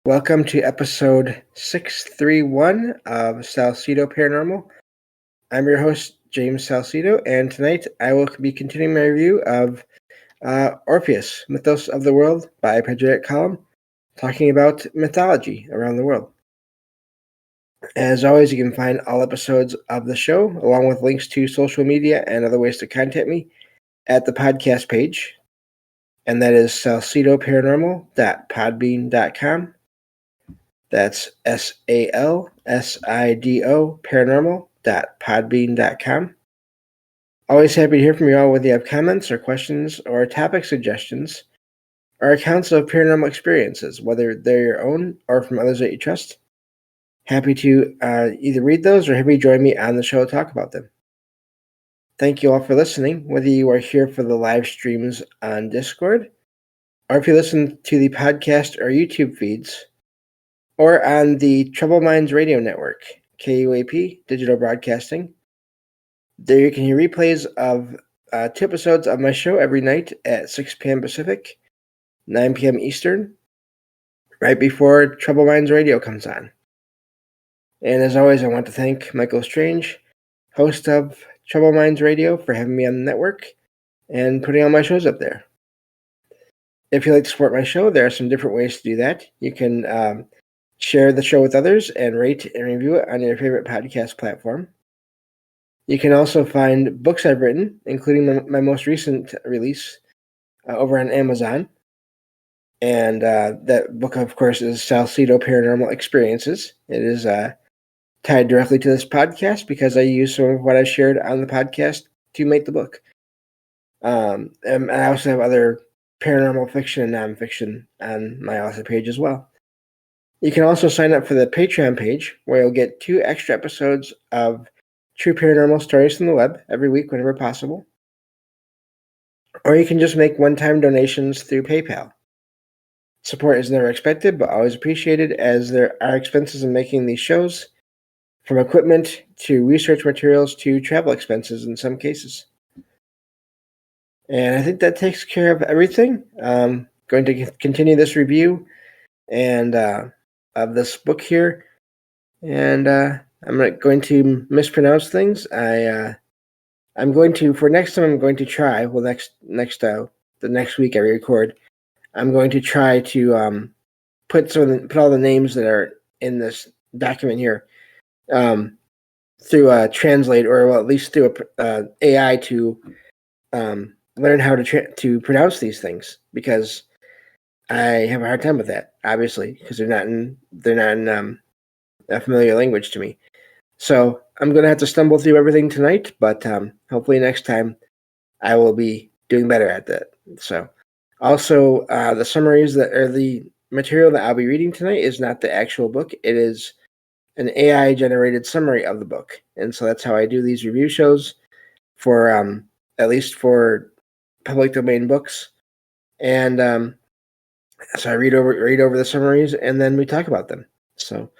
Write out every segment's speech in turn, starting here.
Welcome to episode 631 of Salsidoparanormal. I'm your host, James Salsido, and tonight I will be continuing my review of Orpheus, Mythos of the World by Padraic, talking about mythology around the world. As always, you can find all episodes of the show, along with links to social media and other ways to contact me, at the podcast page, and that is salsidoparanormal.podbean.com. That's SALSIDO paranormal.podbean.com. Always happy to hear from you all whether you have comments or questions or topic suggestions or accounts of paranormal experiences, whether they're your own or from others that you trust. Happy to either read those or have you join me on the show to talk about them. Thank you all for listening, whether you are here for the live streams on Discord or if you listen to the podcast or YouTube feeds, or on the Troubled Minds Radio Network, KUAP Digital Broadcasting. There you can hear replays of 2 episodes of my show every night at 6 p.m. Pacific, 9 p.m. Eastern, right before Troubled Minds Radio comes on. And as always, I want to thank Michael Strange, host of Troubled Minds Radio, for having me on the network and putting all my shows up there. If you'd like to support my show, there are some different ways to do that. You can share the show with others and rate and review it on your favorite podcast platform. You can also find books I've written, including my most recent release, over on Amazon. And that book, of course, is Salsidoparanormal Experiences. It is tied directly to this podcast because I use some of what I shared on the podcast to make the book. And I also have other paranormal fiction and nonfiction on my author page as well. You can also sign up for the Patreon page, where you'll get 2 extra episodes of true paranormal stories from the web every week whenever possible. Or you can just make one-time donations through PayPal. Support is never expected, but always appreciated, as there are expenses in making these shows, from equipment to research materials to travel expenses in some cases. And I think that takes care of everything. I'm going to continue this review and of this book here, and I'm not going to mispronounce things. I'm going to, for next time, I'm going to try. Well, the next week I record, I'm going to try to put all the names that are in this document here through a translate, or at least through a AI to learn how to pronounce these things, because I have a hard time with that, obviously, because they're not in a familiar language to me. So I'm going to have to stumble through everything tonight, but hopefully next time I will be doing better at that. So also, the summaries the material that I'll be reading tonight is not the actual book. It is an AI-generated summary of the book. And so that's how I do these review shows for, at least for public domain books. And so I read over the summaries, and then we talk about them. So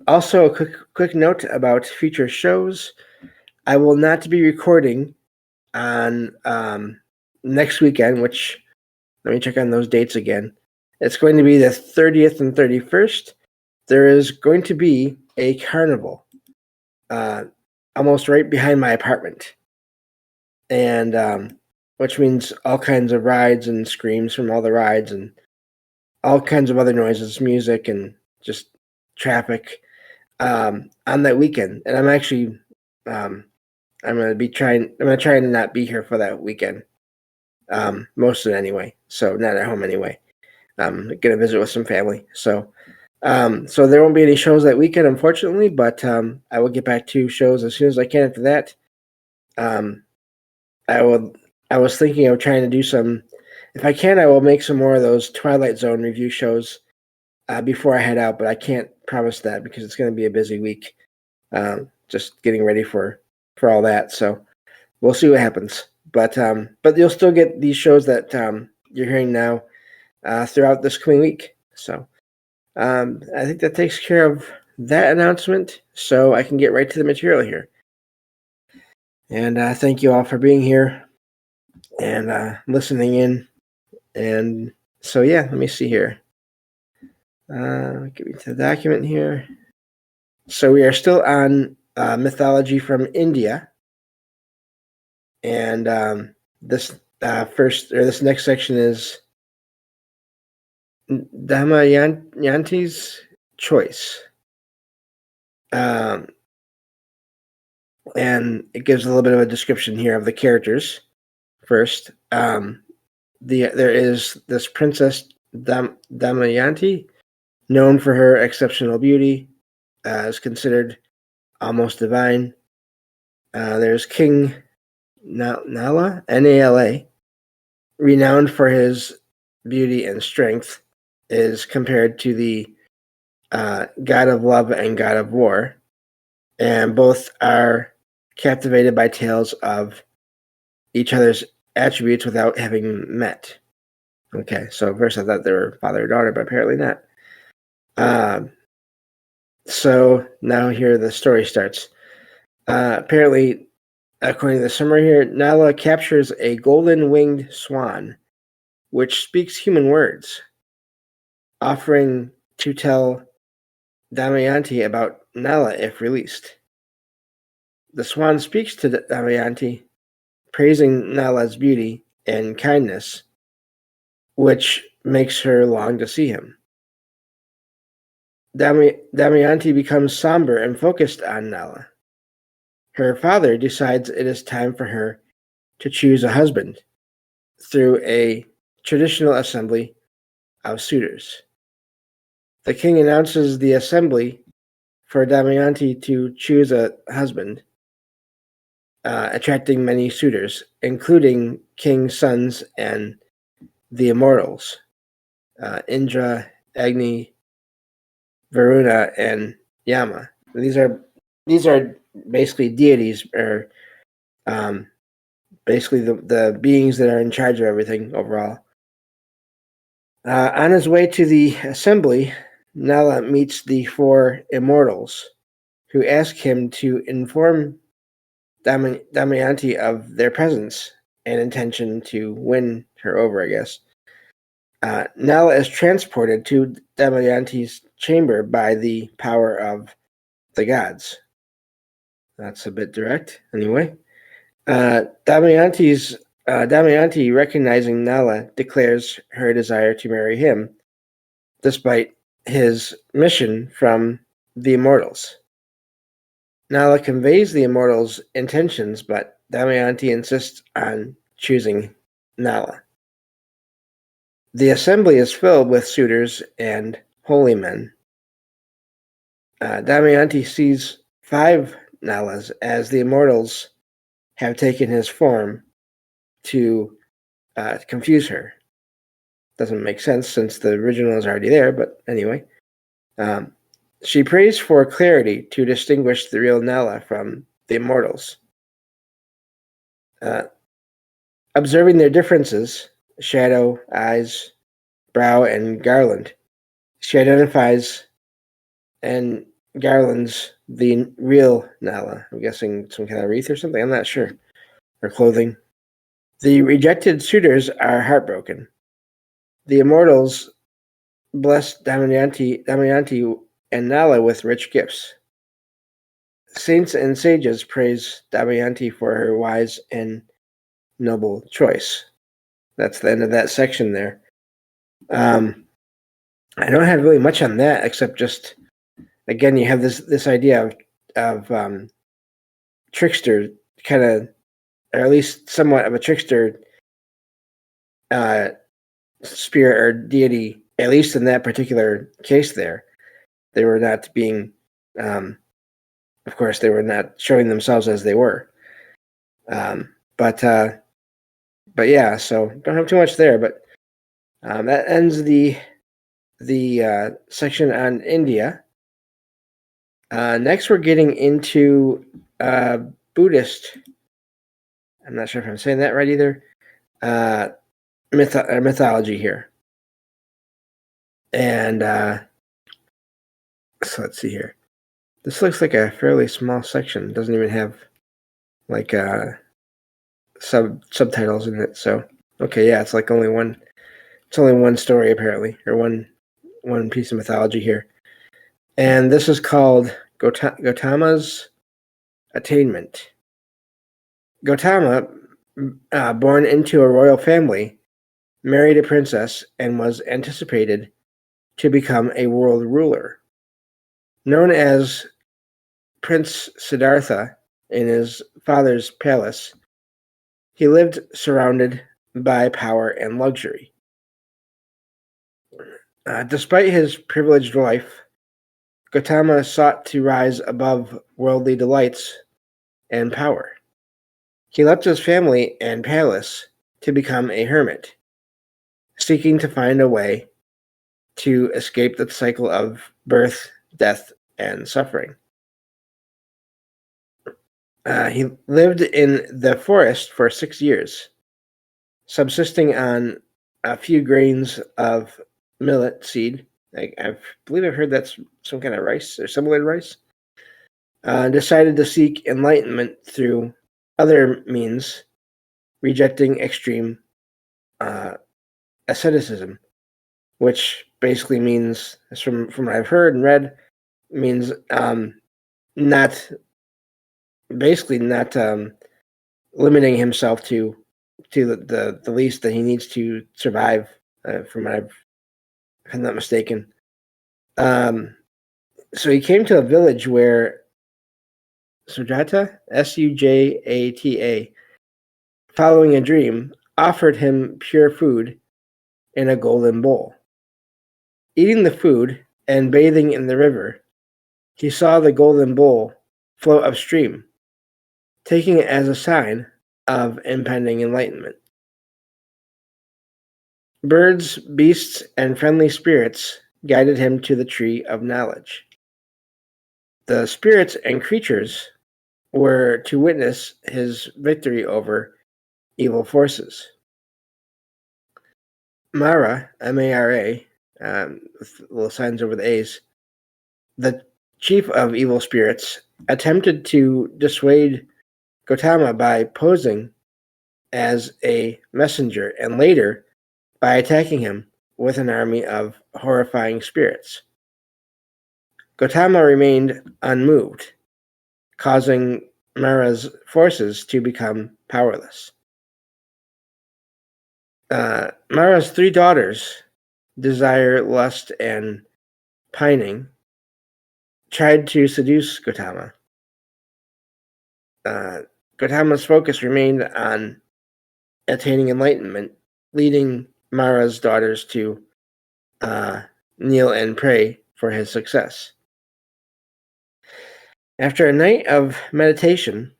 also, a quick note about future shows. I will not be recording on next weekend, which, let me check on those dates again. It's going to be the 30th and 31st. There is going to be a carnival almost right behind my apartment. And which means all kinds of rides and screams from all the rides and all kinds of other noises, music, and just traffic on that weekend. And I'm actually I'm going to try and not be here for that weekend, most of it anyway, so not at home anyway. I'm going to visit with some family, so there won't be any shows that weekend, unfortunately, but I will get back to shows as soon as I can after that. I was thinking of trying to do some, if I can, I will make some more of those Twilight Zone review shows before I head out, but I can't promise that because it's going to be a busy week, just getting ready for all that. So we'll see what happens. But you'll still get these shows that you're hearing now throughout this coming week. So I think that takes care of that announcement, so I can get right to the material here. And thank you all for being here and listening in. And so, yeah, let me see here. Get me to the document here. So we are still on mythology from India, and this this next section is Damayanti's choice, and it gives a little bit of a description here of the characters. First, there is this princess Damayanti, known for her exceptional beauty, is considered almost divine. There's King Nala, Nala, renowned for his beauty and strength, is compared to the god of love and god of war, and both are captivated by tales of each other's attributes without having met. Okay, so at first I thought they were father and daughter, but apparently not. So now here the story starts. Apparently, according to the summary here, Nala captures a golden-winged swan, which speaks human words, offering to tell Damayanti about Nala if released. The swan speaks to Damayanti, praising Nala's beauty and kindness, which makes her long to see him. Damayanti becomes somber and focused on Nala. Her father decides it is time for her to choose a husband through a traditional assembly of suitors. The king announces the assembly for Damayanti to choose a husband, attracting many suitors, including king's sons and the immortals, Indra, Agni, Varuna, and Yama. These are basically deities, or basically the beings that are in charge of everything overall. On his way to the assembly, Nala meets the four immortals, who ask him to inform Damayanti of their presence and intention to win her over, I guess. Nala is transported to Damayanti's chamber by the power of the gods. That's a bit direct, anyway. Damayanti, recognizing Nala, declares her desire to marry him, despite his mission from the immortals. Nala conveys the immortals' intentions, but Damayanti insists on choosing Nala. The assembly is filled with suitors and holy men. Damayanti sees 5 Nalas as the immortals have taken his form to confuse her. Doesn't make sense since the original is already there, but anyway. She prays for clarity to distinguish the real Nala from the immortals. Observing their differences, shadow, eyes, brow, and garland, she identifies and garlands the real Nala. I'm guessing some kind of wreath or something, I'm not sure. Or clothing. The rejected suitors are heartbroken. The immortals bless Damayanti and Nala with rich gifts. Saints and sages praise Damayanti for her wise and noble choice. That's the end of that section there. I don't have really much on that, except just, again, you have this idea of trickster, kind of, or at least somewhat of a trickster spirit or deity, at least in that particular case there. They were not being, of course, they were not showing themselves as they were. But yeah, so don't have too much there, but that ends the section on India. Next, we're getting into Buddhist. I'm not sure if I'm saying that right either. Mythology here, and so let's see here. This looks like a fairly small section. It doesn't even have like subtitles in it. So okay, yeah, it's like only one. It's only one story apparently, or one one piece of mythology here. And this is called Gautama's Attainment. Gautama, born into a royal family, married a princess and was anticipated to become a world ruler. Known as Prince Siddhartha in his father's palace, he lived surrounded by power and luxury. Despite his privileged life, Gautama sought to rise above worldly delights and power. He left his family and palace to become a hermit, seeking to find a way to escape the cycle of birth, death, and suffering. He lived in the forest for 6 years, subsisting on a few grains of millet seed. I believe I've heard that's some kind of rice or similar to rice. Decided to seek enlightenment through other means, rejecting extreme asceticism, which basically means, from what I've heard and read, means not limiting himself to the least that he needs to survive. From what if I'm not mistaken. So he came to a village where Sujata, Sujata, following a dream, offered him pure food in a golden bowl. Eating the food and bathing in the river, he saw the golden bowl float upstream, taking it as a sign of impending enlightenment. Birds, beasts, and friendly spirits guided him to the tree of knowledge. The spirits and creatures were to witness his victory over evil forces. Mara, M-A-R-A, with little signs over the A's, the chief of evil spirits, attempted to dissuade Gautama by posing as a messenger and later by attacking him with an army of horrifying spirits. Gautama remained unmoved, causing Mara's forces to become powerless. Mara's 3 daughters, Desire, Lust, and Pining, tried to seduce Gautama. Gautama's focus remained on attaining enlightenment, leading Mara's daughters to kneel and pray for his success. After a night of meditation,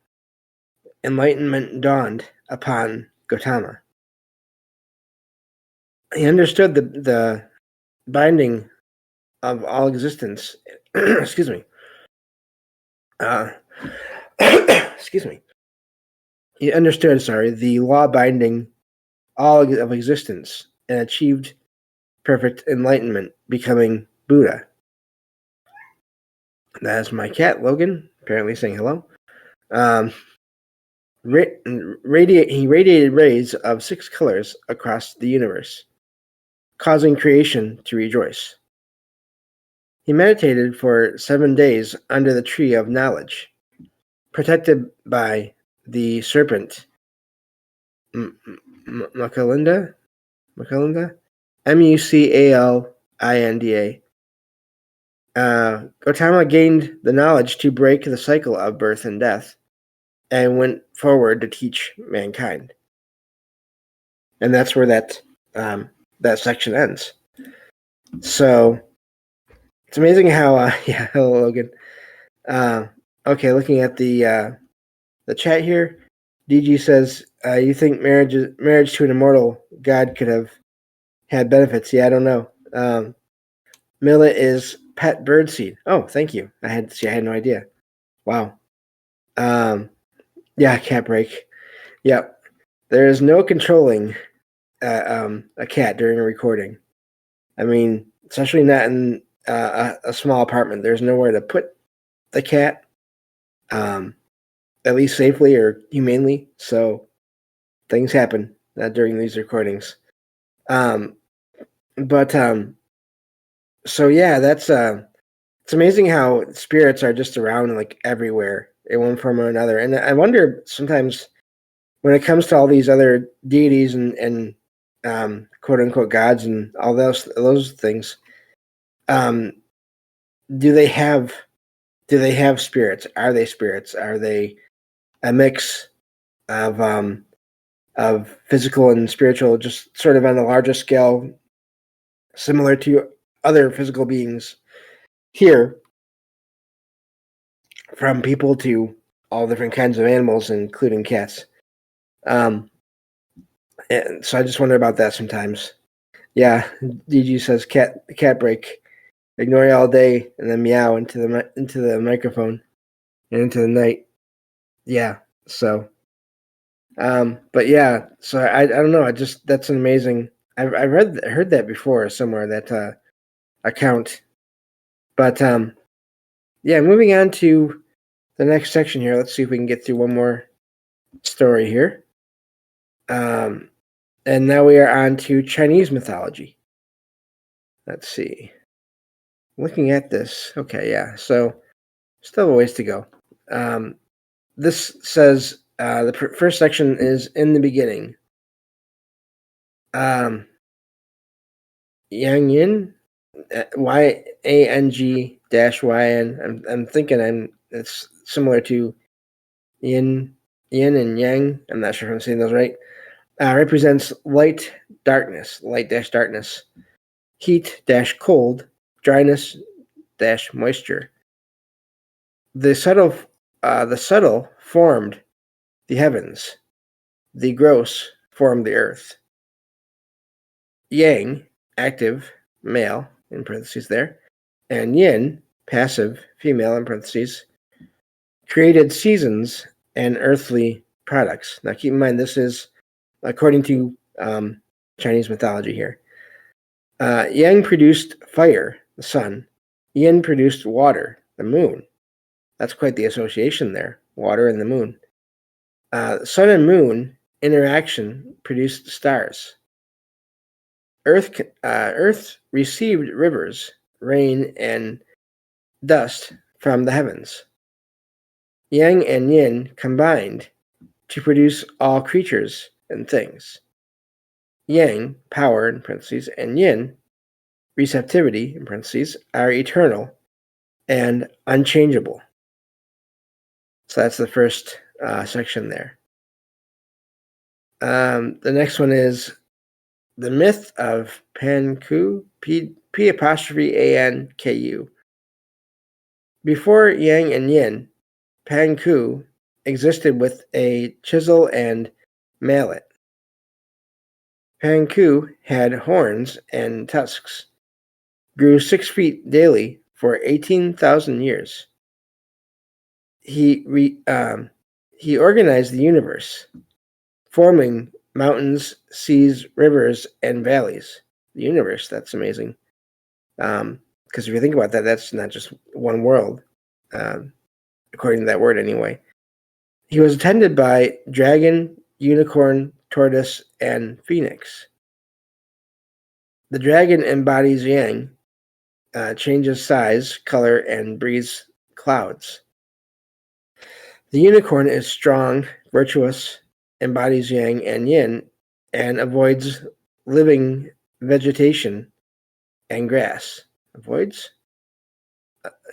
enlightenment dawned upon Gautama. He understood the binding of all existence. Excuse me. Excuse me. He understood, the law binding all of existence and achieved perfect enlightenment, becoming Buddha. That is my cat, Logan, apparently saying hello. He radiated rays of 6 colors across the universe, causing creation to rejoice. He meditated for 7 days under the tree of knowledge, protected by the serpent Mucalinda, Mucalinda. Gautama gained the knowledge to break the cycle of birth and death, and went forward to teach mankind. And that's where that section ends. So it's amazing how hello Logan. Okay, looking at the chat here, DG says, you think marriage to an immortal god could have had benefits? Yeah, I don't know. Millet is pet birdseed. Oh, thank you. I had no idea. Wow. Yeah, cat break. Yep. There is no controlling a cat during a recording. I mean, especially not in a small apartment. There's nowhere to put the cat, at least safely or humanely. So things happen during these recordings. So yeah, that's it's amazing how spirits are just around like everywhere in one form or another. And I wonder sometimes when it comes to all these other deities and quote unquote gods and all those things, um, do they have spirits? Are they spirits? Are they a mix of physical and spiritual, just sort of on a larger scale, similar to other physical beings here, from people to all different kinds of animals, including cats. And so I just wonder about that sometimes. Yeah, DG says cat break. Ignore you all day and then meow into the microphone and into the night. Yeah. So, but yeah. So I don't know. That's an amazing. I heard that before somewhere, that account. But yeah. Moving on to the next section here. Let's see if we can get through one more story here. And now we are on to Chinese mythology. Let's see. Looking at this, okay, yeah. So still a ways to go. This says the first section is in the beginning. Yang Yin, YANG-YN. I'm thinking it's similar to yin and yang. I'm not sure if I'm saying those right. Represents light dash darkness, heat dash cold, dryness dash moisture. The subtle formed the heavens, the gross formed the earth. Yang, active, male, in parentheses there, and yin, passive, female, in parentheses, created seasons and earthly products. Now keep in mind, this is according to Chinese mythology here. Yang produced fire, the sun. Yin produced water, the moon. That's quite the association there, water and the moon. Sun and moon interaction produced stars. Earth received rivers, rain, and dust from the heavens. Yang and yin combined to produce all creatures and things. Yang, power, in parentheses, and yin, receptivity, in parentheses, are eternal and unchangeable. So that's the first section there. The next one is the myth of Panku, P'-A'-N-K-U. Before Yang and Yin, Panku existed with a chisel and mallet. Panku had horns and tusks, grew 6 feet daily for 18,000 years. He organized the universe, forming mountains, seas, rivers, and valleys. The universe, that's amazing. Because if you think about that, that's not just one world, according to that word anyway. He was attended by dragon, unicorn, tortoise, and phoenix. The dragon embodies yang, changes size, color, and breathes clouds. The unicorn is strong, virtuous, embodies yang and yin, and avoids living vegetation and grass. Avoids?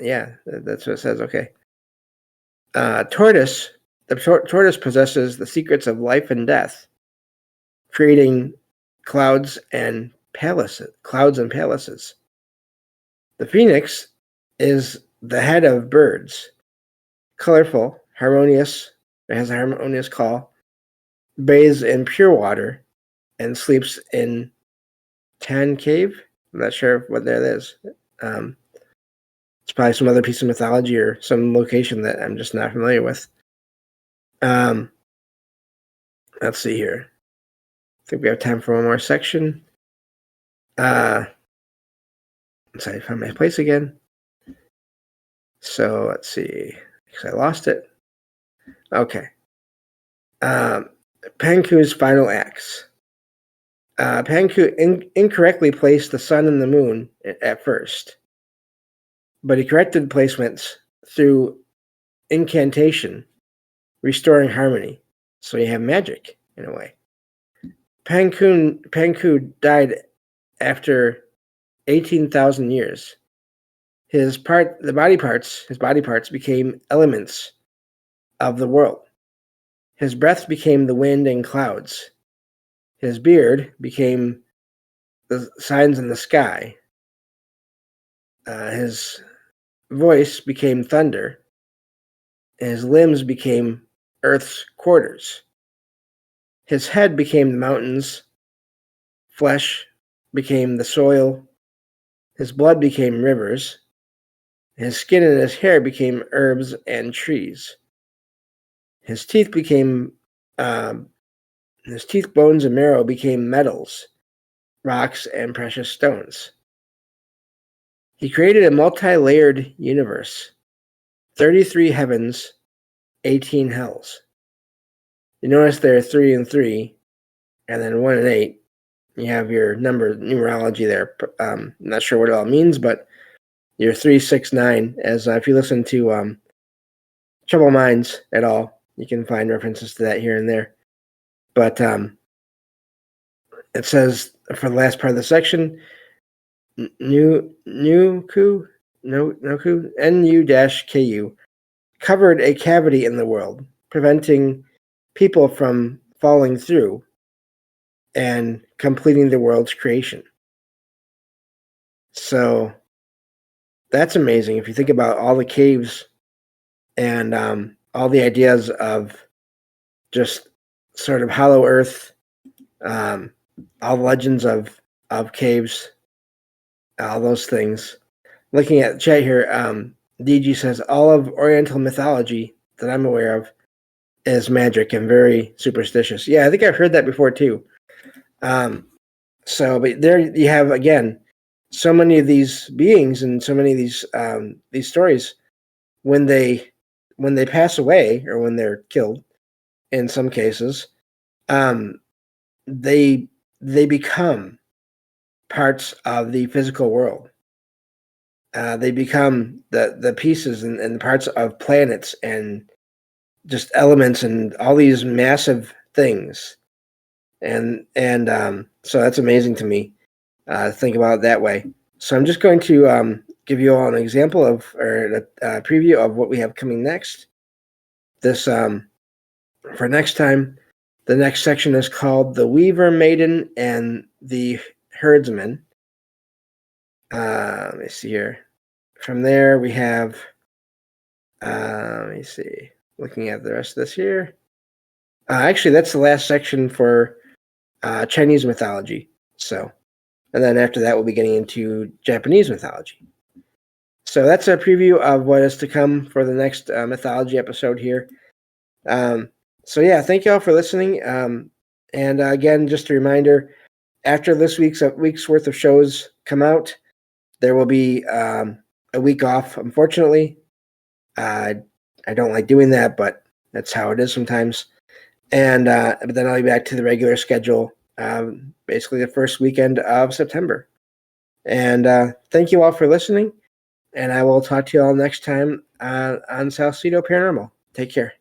Yeah, that's what it says. Okay. Tortoise. The tortoise possesses the secrets of life and death, creating clouds and palaces. The phoenix is the head of birds, colorful, harmonious. It has a harmonious call, bathes in pure water, and sleeps in Tan Cave. I'm not sure what that is. It's probably some other piece of mythology or some location that I'm just not familiar with. Let's see here. I think we have time for one more section. Sorry, I found my place again. So let's see, because I lost it. Okay. Panku's final acts. Panku incorrectly placed the sun and the moon at first, but he corrected placements through incantation, restoring harmony. So you have magic in a way. Panku died after 18,000 years. His body parts became elements of the world. His breath became the wind and clouds. His beard became the signs in the sky. His voice became thunder. His limbs became earth's quarters. His head became the mountains. Flesh became the soil. His blood became rivers. His skin and his hair became herbs and trees. His teeth, bones, and marrow became metals, rocks, and precious stones. He created a multi-layered universe, 33 heavens, 18 hells. You notice there are 3 and 3, and then 1 and 8. You have your numerology there. I'm not sure what it all means, but your 3, 6, 9. As if you listen to Troubled Minds at all, you can find references to that here and there. But it says for the last part of the section, NU-KU covered a cavity in the world, preventing people from falling through and completing the world's creation. So that's amazing if you think about all the caves and all the ideas of just sort of hollow earth, all legends of caves, all those things. Looking at the chat here, DG says all of Oriental mythology that I'm aware of is magic and very superstitious. Yeah, I think I've heard that before too. But there you have again so many of these beings and so many of these stories. When they pass away or when they're killed, in some cases, they become parts of the physical world. They become the pieces and parts of planets and just elements and all these massive things. And so that's amazing to me to think about it that way. So I'm just going to give you all an example or a preview of what we have coming next. This for next time, the next section is called The Weaver Maiden and the Herdsman. Let me see here. From there, we have, let me see, looking at the rest of this here. Actually, that's the last section for Chinese mythology. So, and then after that, we'll be getting into Japanese mythology. So that's a preview of what is to come for the next mythology episode here. So yeah, thank you all for listening. And again, just a reminder, after this week's worth of shows come out, there will be a week off, unfortunately. I don't like doing that, but that's how it is sometimes. And but then I'll be back to the regular schedule, basically the first weekend of September. And thank you all for listening. And I will talk to you all next time on Salsidoparanormal. Take care.